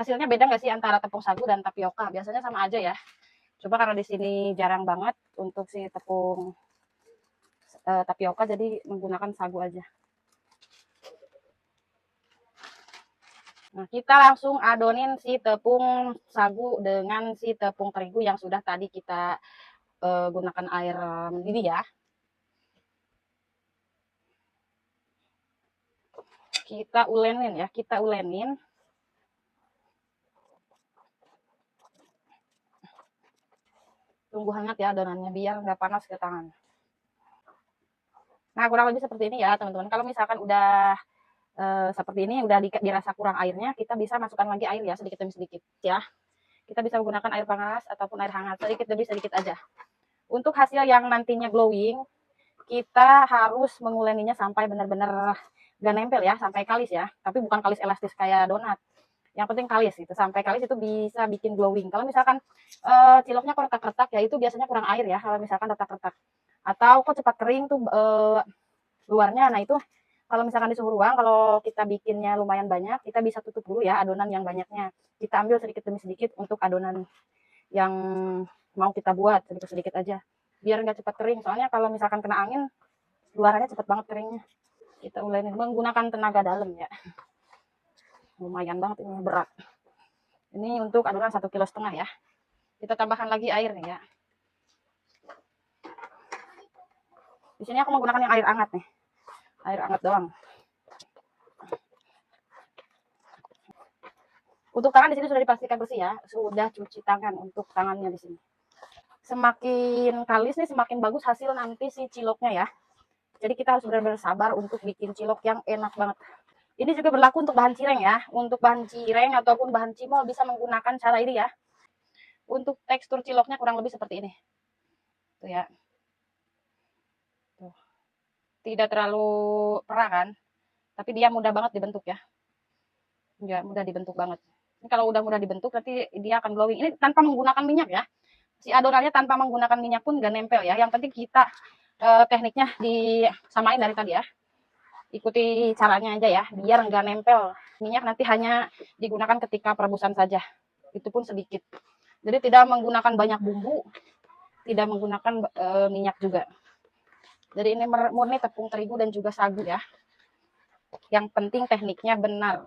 Hasilnya beda nggak sih antara tepung sagu dan tapioka? Biasanya sama aja ya. Coba karena di sini jarang banget untuk si tepung tapioka, jadi menggunakan sagu aja. Nah, kita langsung adonin si tepung sagu dengan si tepung terigu yang sudah tadi kita gunakan air mendidih ya. Kita ulenin ya, kita ulenin. Tunggu hangat ya adonannya biar nggak panas ke tangan. Nah, kurang lebih seperti ini ya teman-teman. Kalau misalkan udah seperti ini, udah dirasa kurang airnya, kita bisa masukkan lagi air ya, sedikit demi sedikit ya. Kita bisa menggunakan air panas ataupun air hangat, sedikit demi sedikit aja. Untuk hasil yang nantinya glowing, kita harus menguleninya sampai benar-benar gak nempel ya, sampai kalis ya. Tapi bukan kalis elastis kayak donat. Yang penting kalis itu, sampai kalis itu bisa bikin glowing. Kalau misalkan ciloknya kok retak-retak ya, itu biasanya kurang air ya, kalau misalkan retak-retak. Atau kok cepat kering tuh luarnya, nah itu kalau misalkan di suhu ruang, kalau kita bikinnya lumayan banyak, kita bisa tutup dulu ya adonan yang banyaknya. Kita ambil sedikit demi sedikit untuk adonan yang mau kita buat, sedikit-sedikit aja. Biar nggak cepat kering, soalnya kalau misalkan kena angin, luarannya cepat banget keringnya. Kita ulenin menggunakan tenaga dalam ya. Lumayan banget ini, berat. Ini untuk adonan 1,5 kg ya. Kita tambahkan lagi air nih ya. Di sini aku menggunakan yang air hangat nih. Air hangat doang. Untuk tangan di sini sudah dipastikan bersih ya, sudah cuci tangan untuk tangannya di sini. Semakin kalis nih, semakin bagus hasil nanti si ciloknya ya. Jadi kita harus benar-benar sabar untuk bikin cilok yang enak banget. Ini juga berlaku untuk bahan cireng ya. Untuk bahan cireng ataupun bahan cimol bisa menggunakan cara ini ya. Untuk tekstur ciloknya kurang lebih seperti ini. Tuh ya. Tuh. Tidak terlalu perah kan, tapi dia mudah banget dibentuk ya. Ya, mudah dibentuk banget. Ini kalau udah mudah dibentuk nanti dia akan glowing. Ini tanpa menggunakan minyak ya. Si adonannya tanpa menggunakan minyak pun gak nempel ya. Yang penting kita tekniknya disamain dari tadi ya. Ikuti caranya aja ya, biar nggak nempel. Minyak nanti hanya digunakan ketika perebusan saja. Itu pun sedikit. Jadi tidak menggunakan banyak bumbu, tidak menggunakan minyak juga. Jadi ini murni tepung terigu dan juga sagu ya. Yang penting tekniknya benar.